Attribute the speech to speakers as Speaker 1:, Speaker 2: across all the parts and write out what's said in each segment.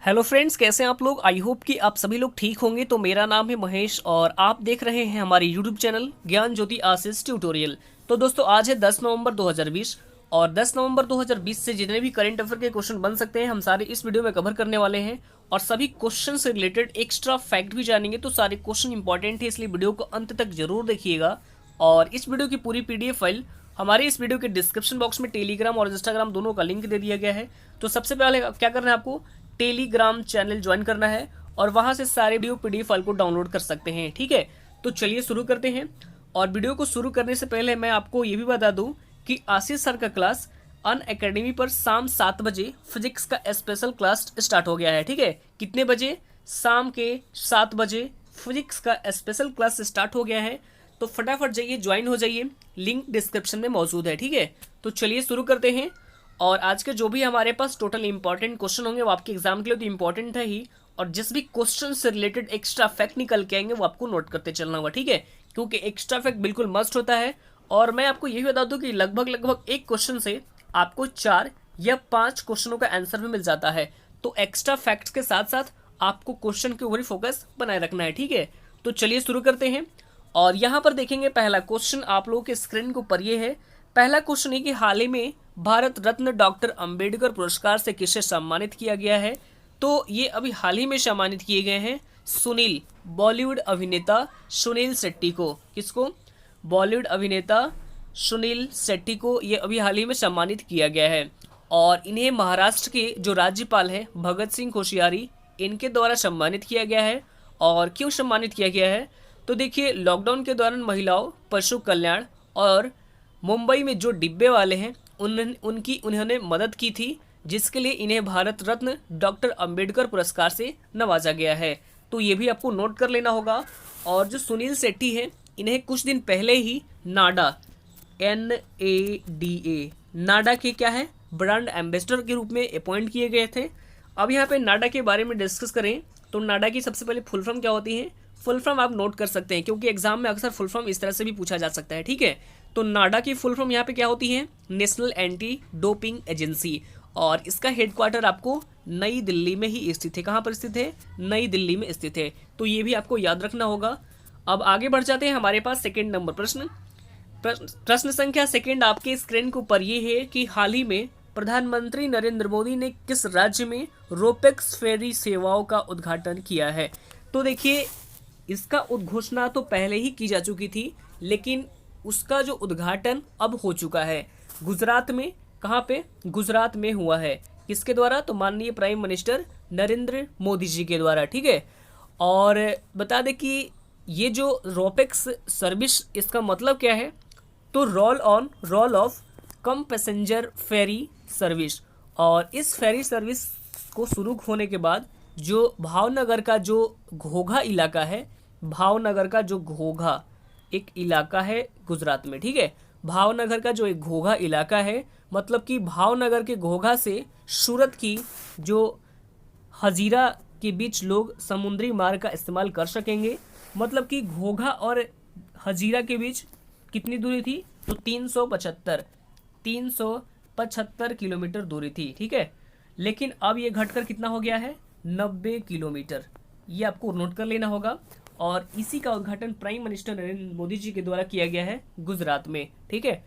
Speaker 1: Hello friends, कैसे हैं आप लोग। आई होप कि आप सभी लोग ठीक होंगे। तो मेरा नाम है महेश और आप देख रहे हैं हमारे यूट्यूब चैनल ज्ञान ज्योति आशीष ट्यूटोरियल। तो दोस्तों, आज है 10 नवंबर 2020 और 10 नवंबर 2020 से जितने भी करंट अफेयर के क्वेश्चन बन सकते हैं हम सारे इस वीडियो में कवर करने वाले हैं। और सभी क्वेश्चन से रिलेटेड एक्स्ट्रा फैक्ट भी जानेंगे। तो सारे क्वेश्चन इंपॉर्टेंट है, इसलिए वीडियो को अंत तक जरूर देखिएगा। और इस वीडियो की पूरी पीडीएफ फाइल हमारे इस वीडियो के डिस्क्रिप्शन बॉक्स में टेलीग्राम और इंस्टाग्राम दोनों का लिंक दे दिया गया है। तो सबसे पहले क्या करना है, आपको टेलीग्राम चैनल ज्वाइन करना है और वहां से सारे वीडियो पीडीएफ फाइल को डाउनलोड कर सकते हैं। ठीक है, तो चलिए शुरू करते हैं। और वीडियो को शुरू करने से पहले मैं आपको ये भी बता दूं कि आशीष सर का क्लास अन अकेडमी पर शाम 7 बजे फिजिक्स का स्पेशल क्लास स्टार्ट हो गया है। ठीक है, कितने बजे? शाम के 7 बजे फिजिक्स का स्पेशल क्लास स्टार्ट हो गया है। तो फटाफट जाइए, ज्वाइन हो जाइए, लिंक डिस्क्रिप्शन में मौजूद है। ठीक है, तो चलिए शुरू करते हैं। और आज के जो भी हमारे पास टोटल इंपॉर्टेंट क्वेश्चन होंगे वो आपके एग्जाम के लिए तो इंपॉर्टेंट है ही, और जिस भी क्वेश्चन से रिलेटेड एक्स्ट्रा फैक्ट निकल के आएंगे वो आपको नोट करते चलना होगा। ठीक है, क्योंकि एक्स्ट्रा फैक्ट बिल्कुल मस्ट होता है। और मैं आपको यही बता दूं कि लगभग एक क्वेश्चन से आपको 4 या 5 क्वेश्चनों का आंसर भी मिल जाता है। तो एक्स्ट्रा फैक्ट्स के साथ साथ आपको क्वेश्चन के ऊपर ही फोकस बनाए रखना है। ठीक है, तो चलिए शुरू करते हैं। और यहाँ पर देखेंगे पहला क्वेश्चन आप लोगों के स्क्रीन के ऊपर ये है। पहला क्वेश्चन है कि हाल ही में भारत रत्न डॉक्टर अंबेडकर पुरस्कार से किसे सम्मानित किया गया है। तो ये अभी हाल ही में सम्मानित किए गए हैं सुनील, बॉलीवुड अभिनेता सुनील शेट्टी को। किसको? बॉलीवुड अभिनेता सुनील शेट्टी को ये अभी हाल ही में सम्मानित किया गया है। और इन्हें महाराष्ट्र के जो राज्यपाल हैं भगत सिंह कोश्यारी, इनके द्वारा सम्मानित किया गया है। और क्यों सम्मानित किया गया है? तो देखिए, लॉकडाउन के दौरान महिलाओं, पशु कल्याण और मुंबई में जो डिब्बे वाले हैं उन्होंने मदद की थी, जिसके लिए इन्हें भारत रत्न डॉक्टर अंबेडकर पुरस्कार से नवाजा गया है। तो ये भी आपको नोट कर लेना होगा। और जो सुनील शेट्टी है, इन्हें कुछ दिन पहले ही नाडा, NADA, नाडा के क्या है, ब्रांड एम्बेसडर के रूप में अपॉइंट किए गए थे। अब यहाँ पे नाडा के बारे में डिस्कस करें तो नाडा की सबसे पहले फुल फॉर्म क्या होती है? फुल फॉर्म आप नोट कर सकते हैं, क्योंकि एग्जाम में अक्सर फुल फॉर्म इस तरह से भी पूछा जा सकता है। ठीक है, तो नाडा की फुल फॉर्म यहाँ पे क्या होती है? National anti doping agency. और इसका हेडक्वार्टर आपको नई दिल्ली में ही स्थित है। कहाँ पर स्थित है? नई दिल्ली में स्थित है। तो ये भी आपको याद रखना होगा। अब आगे बढ़ जाते हैं। हमारे पास सेकेंड नंबर प्रश्न संख्या सेकेंड आपके स्क्रीन के ऊपर ये है कि हाल ही में प्रधानमंत्री नरेंद्र मोदी ने किस राज्य में रोपेक्स फेरी सेवाओं का उद्घाटन किया है। तो देखिए, इसका उद्घोषणा तो पहले ही की जा चुकी थी, लेकिन उसका जो उद्घाटन अब हो चुका है गुजरात में। कहाँ पे? गुजरात में हुआ है। किसके द्वारा? तो माननीय प्राइम मिनिस्टर नरेंद्र मोदी जी के द्वारा। ठीक है, और बता दें कि ये जो रोपेक्स सर्विस, इसका मतलब क्या है? तो roll off come passenger ferry service. और इस फेरी सर्विस को शुरू होने के बाद जो भावनगर का जो घोघा इलाका है, भावनगर का जो घोघा एक इलाका है गुजरात में। ठीक है, भावनगर का जो एक घोघा इलाका है, मतलब कि भावनगर के घोघा से सूरत की जो हजीरा के बीच लोग समुद्री मार्ग का इस्तेमाल कर सकेंगे। मतलब कि घोघा और हजीरा के बीच कितनी दूरी थी? तो 375 किलोमीटर दूरी थी। ठीक है, लेकिन अब ये घटकर कितना हो गया है? 90 किलोमीटर। ये आपको नोट कर लेना होगा। और इसी का उद्घाटन प्राइम मिनिस्टर नरेंद्र मोदी जी के द्वारा किया गया है गुजरात में। ठीक है,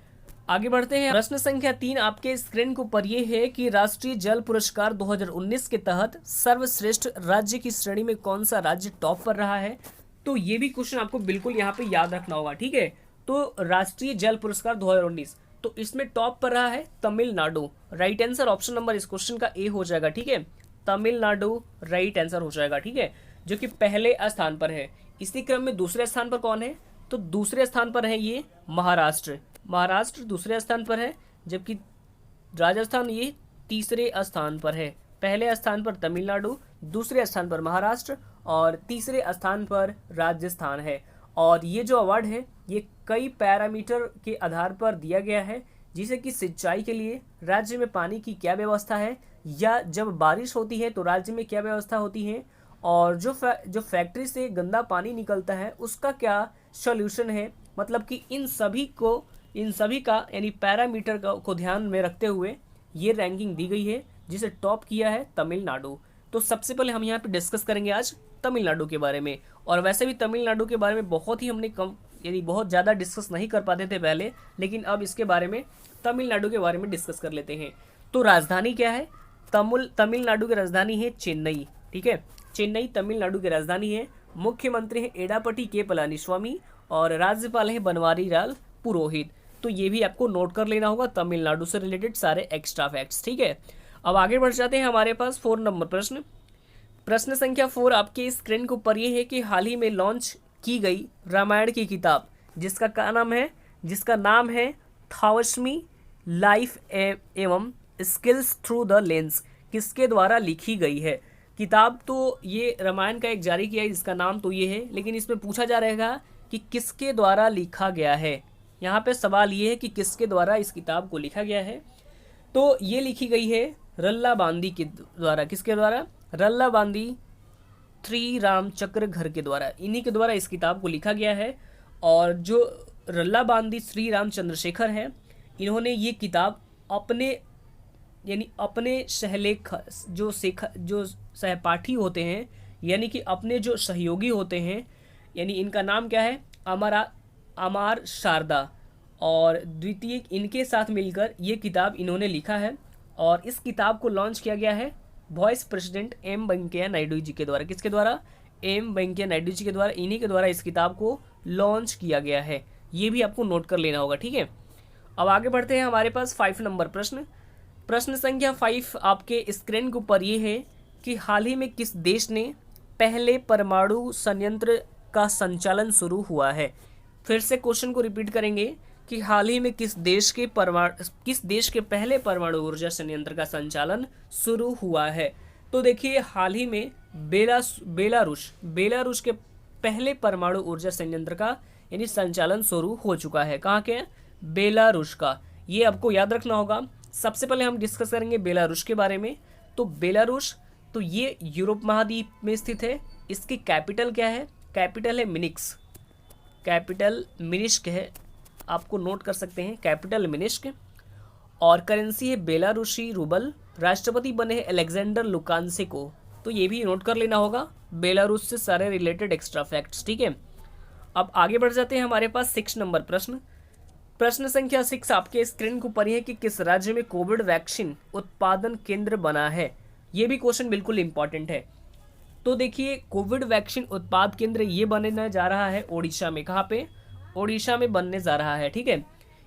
Speaker 1: आगे बढ़ते हैं। प्रश्न संख्या 3 आपके स्क्रीन के ऊपर ये है कि राष्ट्रीय जल पुरस्कार 2019 के तहत सर्वश्रेष्ठ राज्य की श्रेणी में कौन सा राज्य टॉप पर रहा है। तो ये भी क्वेश्चन आपको बिल्कुल यहाँ पे याद रखना होगा। ठीक है, तो राष्ट्रीय जल पुरस्कार 2019, तो इसमें टॉप पर रहा है Tamil Nadu. Right answer option number इस क्वेश्चन का ए हो जाएगा। ठीक है, तमिलनाडु राइट आंसर हो जाएगा। ठीक है, जो कि पहले स्थान पर है। इसी क्रम में दूसरे स्थान पर कौन है? तो दूसरे स्थान पर है ये महाराष्ट्र। महाराष्ट्र दूसरे स्थान पर है, जबकि राजस्थान ये तीसरे स्थान पर है। पहले स्थान पर तमिलनाडु, दूसरे स्थान पर महाराष्ट्र और तीसरे स्थान पर राजस्थान है। और ये जो अवार्ड है ये कई पैरामीटर के आधार पर दिया गया है, जिसे कि सिंचाई के लिए राज्य में पानी की क्या व्यवस्था है, या जब बारिश होती है तो राज्य में क्या व्यवस्था होती है, और जो फैक्ट्री से गंदा पानी निकलता है उसका क्या सॉल्यूशन है। मतलब कि इन सभी का यानी पैरामीटर को ध्यान में रखते हुए ये रैंकिंग दी गई है, जिसे टॉप किया है तमिलनाडु। तो सबसे पहले हम यहाँ पे डिस्कस करेंगे आज तमिलनाडु के बारे में। और वैसे भी तमिलनाडु के बारे में बहुत ही हमने कम यानी बहुत ज़्यादा डिस्कस नहीं कर पाते थे पहले, लेकिन अब इसके बारे में तमिलनाडु के बारे में डिस्कस कर लेते हैं। तो राजधानी क्या है? तमिलनाडु की राजधानी है चेन्नई। ठीक है, चेन्नई तमिलनाडु की राजधानी है। मुख्यमंत्री है एडापट्टी के पलानीस्वामी और राज्यपाल है बनवारीलाल पुरोहित। तो ये भी आपको नोट कर लेना होगा तमिलनाडु से रिलेटेड सारे एक्स्ट्रा फैक्ट्स। ठीक है, अब आगे बढ़ जाते हैं। हमारे पास 4 नंबर प्रश्न, प्रश्न संख्या 4 आपके स्क्रीन के ऊपर ये है कि हाल ही में लॉन्च की गई रामायण की किताब जिसका नाम है थावस्मी लाइफ एवं स्किल्स थ्रू द लेंस, किसके द्वारा लिखी गई है? किताब तो ये रामायण का एक जारी किया है जिसका नाम तो ये है, लेकिन इसमें पूछा जा रहेगा कि किसके द्वारा लिखा गया है। यहाँ पे सवाल ये है कि किसके द्वारा इस किताब को लिखा गया है। तो ये लिखी गई है रल्ला बांदी के द्वारा। किसके द्वारा? रल्ला बांदी श्री रामचक्र घर के द्वारा, इन्हीं के द्वारा इस किताब को लिखा गया है। और जो रल्ला बांदी श्री राम चंद्रशेखर है, इन्होंने ये किताब अपने जो सहपाठी होते हैं, यानी कि अपने जो सहयोगी होते हैं, यानी इनका नाम क्या है? अमार शारदा और द्वितीय, इनके साथ मिलकर ये किताब इन्होंने लिखा है। और इस किताब को लॉन्च किया गया है vice president M Venkaiah Naidu ji के द्वारा। किसके द्वारा? एम वेंकैया नायडू जी के द्वारा, इन्हीं के द्वारा इस किताब को लॉन्च किया गया है। ये भी आपको नोट कर लेना होगा। ठीक है, अब आगे बढ़ते हैं। हमारे पास 5 नंबर प्रश्न, प्रश्न संख्या 5 आपके स्क्रीन के ऊपर ये है कि हाल ही में किस देश ने पहले परमाणु संयंत्र का संचालन शुरू हुआ है? फिर से क्वेश्चन को रिपीट करेंगे कि हाल ही में किस देश के पहले परमाणु ऊर्जा संयंत्र का संचालन शुरू हुआ है? तो देखिए, हाल ही में बेलारूस के पहले परमाणु ऊर्जा संयंत्र का यानी संचालन शुरू हो चुका है। कहाँ के? बेलारूस का। ये आपको याद रखना होगा। सबसे पहले हम डिस्कस करेंगे बेलारूस के बारे में। तो बेलारूस तो ये यूरोप महाद्वीप में स्थित है। इसकी कैपिटल क्या है? कैपिटल है मिनिस्क। कैपिटल मिनिस्क है, आपको नोट कर सकते हैं, कैपिटल मिनिस्क। और करेंसी है बेलारूसी रूबल। राष्ट्रपति बने हैं अलेक्जेंडर लुकाशेंको। तो ये भी नोट कर लेना होगा, बेलारूस से सारे रिलेटेड एक्स्ट्रा फैक्ट्स। ठीक है, अब आगे बढ़ जाते हैं। हमारे पास 6 नंबर प्रश्न, प्रश्न संख्या 6 आपके स्क्रीन के ऊपर है कि किस राज्य में कोविड वैक्सीन उत्पादन केंद्र बना है? ये भी क्वेश्चन बिल्कुल इंपॉर्टेंट है। तो देखिए, कोविड वैक्सीन उत्पाद केंद्र ये बनने जा रहा है ओडिशा में। कहाँ पे? ओडिशा में बनने जा रहा है। ठीक है,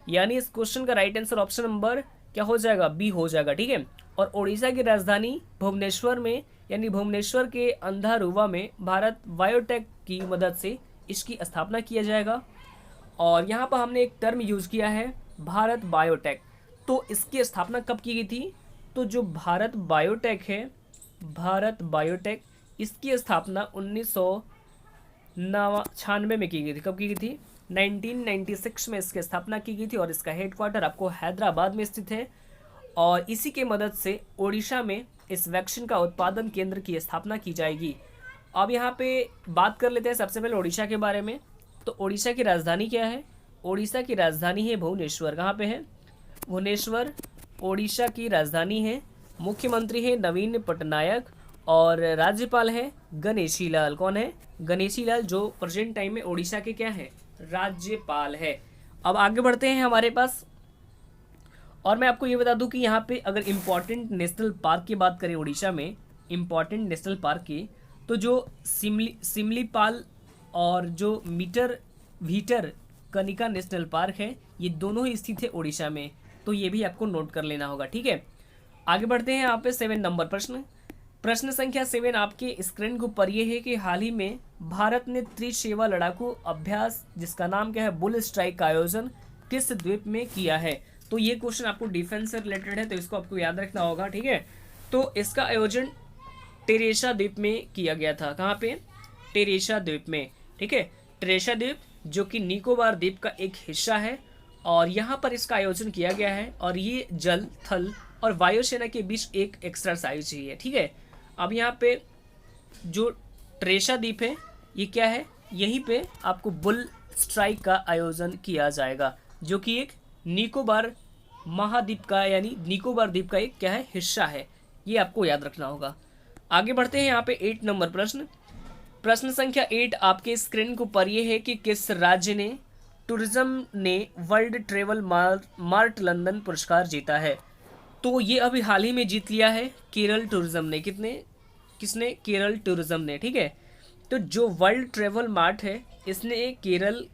Speaker 1: यानी इस क्वेश्चन का राइट आंसर ऑप्शन नंबर क्या हो जाएगा? बी हो जाएगा। ठीक है, और ओडिशा की राजधानी भुवनेश्वर में यानी भुवनेश्वर के अंधारुवा में भारत बायोटेक की मदद से इसकी स्थापना किया जाएगा। और यहाँ पर हमने एक टर्म यूज़ किया है भारत बायोटेक। तो इसकी स्थापना कब की गई थी? तो जो भारत बायोटेक है, भारत बायोटेक, इसकी स्थापना 1996 में की गई थी। कब की गई थी? 1996 में इसकी स्थापना की गई थी। और इसका हेडक्वार्टर आपको हैदराबाद में स्थित है। और इसी के मदद से ओडिशा में इस वैक्सीन का उत्पादन केंद्र की स्थापना की जाएगी। अब यहाँ पे बात कर लेते हैं सबसे पहले ओडिशा के बारे में। तो ओडिशा की राजधानी क्या है? ओडिशा की राजधानी है भुवनेश्वर। कहाँ पे है? भुवनेश्वर ओडिशा की राजधानी है। मुख्यमंत्री है नवीन पटनायक और राज्यपाल है गणेशी लाल। कौन है? गणेशी लाल, जो प्रेजेंट टाइम में ओडिशा के क्या है? राज्यपाल है। अब आगे बढ़ते हैं हमारे पास। और मैं आपको ये बता दूं कि यहाँ पे अगर इम्पॉर्टेंट नेशनल पार्क की बात करें ओडिशा में, इम्पॉर्टेंट नेशनल पार्क की, तो जो सिमलीपाल और जो भीटर कनिका नेशनल पार्क है, ये दोनों ही स्थित है ओडिशा में। तो ये भी आपको नोट कर लेना होगा। ठीक है, आगे बढ़ते हैं। यहाँ पे 7 नंबर प्रश्न, प्रश्न संख्या 7 आपके स्क्रीन के ऊपर ये है कि हाल ही में भारत ने त्रिसेवा लड़ाकू अभ्यास जिसका नाम क्या है? बुल स्ट्राइक का आयोजन किस द्वीप में किया है? तो ये क्वेश्चन आपको डिफेंस से रिलेटेड है, तो इसको आपको याद रखना होगा। ठीक है, तो इसका आयोजन टेरेसा द्वीप में किया गया था। कहाँ पे? टेरेसा द्वीप में। ठीक है, टेरेसा द्वीप जो कि निकोबार द्वीप का एक हिस्सा है और यहाँ पर इसका आयोजन किया गया है। और ये जल, थल और वायुसेना के बीच एक एक्सरसाइज ही है। ठीक है, अब यहाँ पे जो टेरेसा द्वीप है, ये क्या है? यहीं पे आपको बुल स्ट्राइक का आयोजन किया जाएगा, जो कि एक निकोबार महाद्वीप का यानी निकोबार द्वीप का एक क्या है? हिस्सा है। ये आपको याद रखना होगा। आगे बढ़ते हैं यहाँ पे 8 नंबर प्रश्न। प्रश्न संख्या 8 आपके स्क्रीन के ऊपर ये है कि किस राज्य ने टूरिज्म ने वर्ल्ड ट्रेवल मार्ट लंदन पुरस्कार जीता है। तो ये अभी हाल ही में जीत लिया है केरल टूरिज्म ने। किसने? केरल टूरिज्म ने। ठीक है, तो जो वर्ल्ड ट्रेवल मार्ट है इसने केरल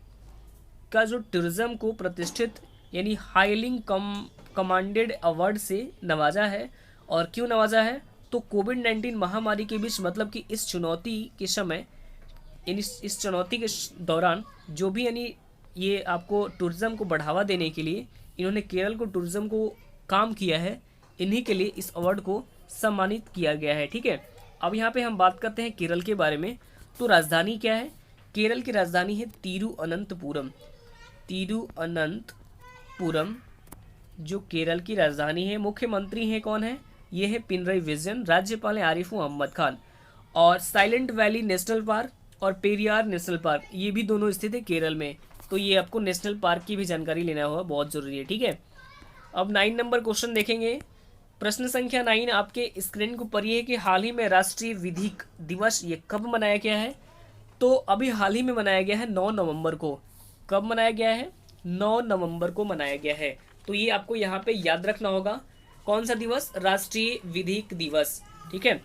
Speaker 1: का जो टूरिज्म को प्रतिष्ठित यानी हाईली कमांडेड अवार्ड से नवाजा है। और क्यों नवाजा है? तो कोविड-19 महामारी के बीच, मतलब कि इस चुनौती के समय, यानी इस चुनौती के दौरान जो भी यानी ये आपको टूरिज्म को बढ़ावा देने के लिए इन्होंने केरल को टूरिज्म को काम किया है, इन्हीं के लिए इस अवार्ड को सम्मानित किया गया है। ठीक है, अब यहाँ पे हम बात करते हैं केरल के बारे में। तो राजधानी क्या है? केरल की राजधानी है तिरुअनंतपुरम। तिरुअनंतपुरम जो केरल की राजधानी है। मुख्यमंत्री हैं कौन है? ये है पिनरई विजयन। राज्यपाल है आरिफ मोहम्मद खान। और साइलेंट वैली नेशनल पार्क और पेरियार नेशनल पार्क ये भी दोनों स्थित है केरल में। तो ये आपको नेशनल पार्क की भी जानकारी लेना होगा, बहुत ज़रूरी है। ठीक है, अब 9 नंबर क्वेश्चन देखेंगे। प्रश्न संख्या 9 आपके स्क्रीन के ऊपर ये है कि हाल ही में राष्ट्रीय विधिक दिवस ये कब मनाया गया है। तो अभी हाल ही में मनाया गया है 9 नवंबर को। कब मनाया गया है? 9 नवंबर को मनाया गया है। तो ये आपको यहाँ पे याद रखना होगा। कौन सा दिवस? राष्ट्रीय विधिक दिवस। ठीक है,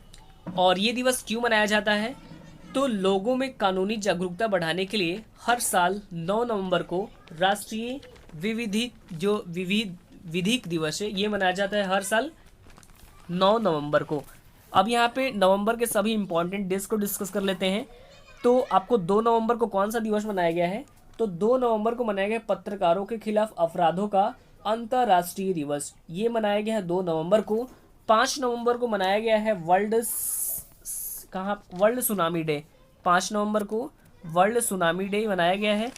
Speaker 1: और ये दिवस क्यों मनाया जाता है? तो लोगों में कानूनी जागरूकता बढ़ाने के लिए हर साल 9 नवंबर को राष्ट्रीय विधिक दिवस है ये मनाया जाता है हर साल 9 नवंबर को। अब यहाँ पे नवंबर के सभी इंपॉर्टेंट डेज को डिस्कस कर लेते हैं। तो आपको 2 नवंबर को कौन सा दिवस मनाया गया है? तो 2 नवंबर को मनाया गया पत्रकारों के खिलाफ अपराधों का अंतर्राष्ट्रीय दिवस, ये मनाया गया है 2 नवंबर को। 5 नवंबर को मनाया गया है वर्ल्ड सुनामी डे। 5 नवंबर को वर्ल्ड सुनामी डे मनाया गया है।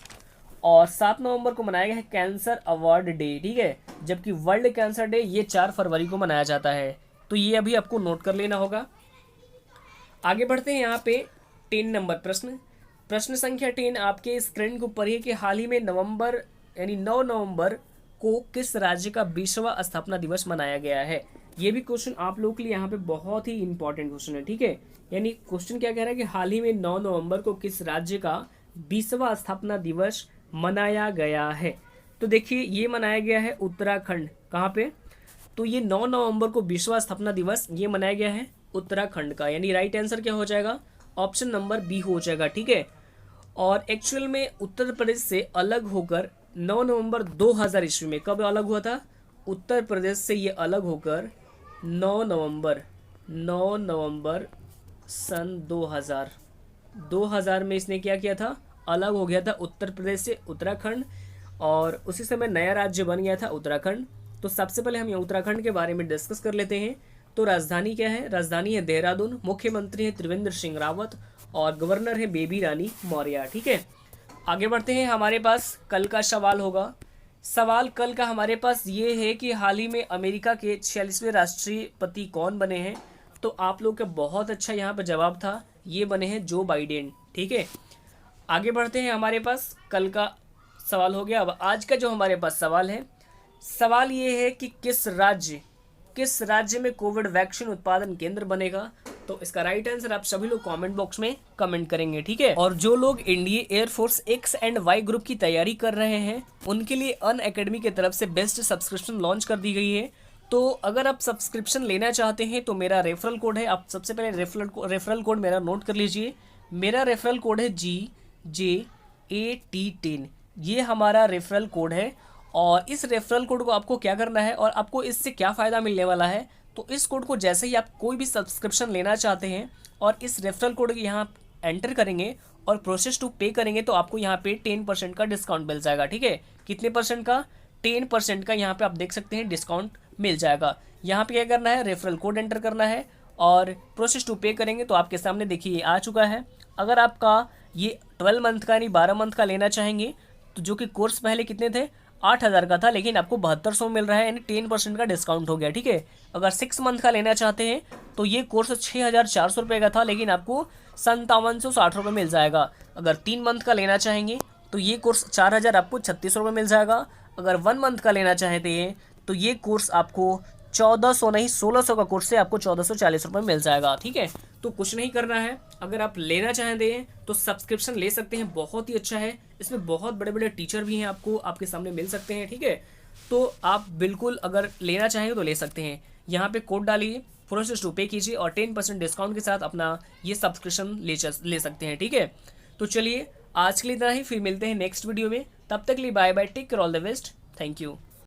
Speaker 1: और 7 नवंबर को मनाया गया है कैंसर अवार्ड डे। ठीक है, जबकि वर्ल्ड कैंसर डे ये 4 फरवरी को मनाया जाता है। तो ये अभी आपको नोट कर लेना होगा। आगे बढ़ते हैं यहाँ पे 10 नंबर प्रश्न। प्रश्न संख्या 10 आपके स्क्रीन के ऊपर है कि हाल ही में 9 नवंबर को किस राज्य का 20वां स्थापना दिवस मनाया गया है। ये भी क्वेश्चन आप लोगों के लिए यहाँ पे बहुत ही इंपॉर्टेंट क्वेश्चन है। ठीक है, यानी क्वेश्चन क्या कह रहा है कि हाल ही में 9 नवंबर को किस राज्य का 20वां स्थापना दिवस मनाया गया है। तो देखिए ये मनाया गया है उत्तराखंड। कहाँ पे? तो ये 9 नवंबर को 20वां स्थापना दिवस ये मनाया गया है उत्तराखंड का। यानी राइट आंसर क्या हो जाएगा? ऑप्शन नंबर बी हो जाएगा। ठीक है, और एक्चुअल में उत्तर प्रदेश से अलग होकर 9 नवंबर 2000 ईस्वी में कब अलग हुआ था? उत्तर प्रदेश से ये अलग होकर 9 नवंबर सन 2000 में इसने क्या किया था? अलग हो गया था उत्तर प्रदेश से उत्तराखंड, और उसी समय नया राज्य बन गया था उत्तराखंड। तो सबसे पहले हम ये उत्तराखंड के बारे में डिस्कस कर लेते हैं। तो राजधानी क्या है? राजधानी है देहरादून। मुख्यमंत्री है त्रिवेंद्र सिंह रावत और गवर्नर है बेबी रानी मौर्य। ठीक है, आगे बढ़ते हैं। हमारे पास कल का सवाल होगा। सवाल कल का हमारे पास ये है कि हाल ही में अमेरिका के 46वें राष्ट्रपति कौन बने हैं। तो आप लोग का बहुत अच्छा यहाँ पर जवाब था, ये बने हैं जो बाइडेन। ठीक है, आगे बढ़ते हैं। हमारे पास कल का सवाल हो गया। अब आज का जो हमारे पास सवाल है, सवाल ये है कि किस राज्य में कोविड वैक्सीन उत्पादन केंद्र बनेगा। तो इसका राइट आंसर आप सभी लोग कमेंट बॉक्स में कमेंट करेंगे। ठीक है, और जो लोग Indian Air Force X and Y group की तैयारी कर रहे हैं उनके लिए अनअकैडमी की तरफ से बेस्ट सब्सक्रिप्शन लॉन्च कर दी गई है। तो अगर आप सब्सक्रिप्शन लेना चाहते हैं तो मेरा रेफरल कोड है, आप सबसे पहले रेफरल कोड मेरा नोट कर लीजिए। मेरा रेफरल कोड है GJAT10। ये हमारा रेफरल कोड है, और इस रेफरल कोड को आपको क्या करना है और आपको इससे क्या फ़ायदा मिलने वाला है। तो इस कोड को जैसे ही आप कोई भी सब्सक्रिप्शन लेना चाहते हैं और इस रेफरल कोड को यहाँ एंटर करेंगे और प्रोसेस टू पे करेंगे तो आपको यहाँ पे 10% का डिस्काउंट मिल जाएगा। ठीक है, कितने परसेंट का? 10% का यहाँ पे आप देख सकते हैं डिस्काउंट मिल जाएगा। यहाँ पे क्या करना है? रेफरल कोड एंटर करना है और प्रोसेस टू पे करेंगे तो आपके सामने देखिए ये आ चुका है। अगर आपका ये 12 मंथ का यानी 12 मंथ का लेना चाहेंगे तो जो कि कोर्स पहले कितने थे? 8000 का था, लेकिन आपको 7200 मिल रहा है, यानी 10% का डिस्काउंट हो गया। ठीक है, अगर 6 मंथ का लेना चाहते हैं तो ये कोर्स 6400 रुपये का था, लेकिन आपको 5760 रुपये मिल जाएगा। अगर 3 मंथ का लेना चाहेंगे तो ये कोर्स 4000 आपको 3600 रुपये मिल जाएगा। अगर 1 मंथ का लेना चाहते हैं तो ये कोर्स आपको 1400 नहीं 1600 का कोर्स से आपको 1440 रुपये मिल जाएगा। ठीक है, तो कुछ नहीं करना है, अगर आप लेना चाहते हैं तो सब्सक्रिप्शन ले सकते हैं, बहुत ही अच्छा है। इसमें बहुत बड़े बड़े टीचर भी हैं, आपको आपके सामने मिल सकते हैं। ठीक है, तो आप बिल्कुल अगर लेना चाहें तो ले सकते हैं। यहाँ पे कोड डालिए, प्रोसेस टू पे कीजिए और 10% डिस्काउंट के साथ अपना ये सब्सक्रिप्शन ले सकते हैं। ठीक है, तो चलिए आज के लिए इतना ही, फिर मिलते हैं नेक्स्ट वीडियो में। तब तक के लिए bye bye, take care, all the best, thank you.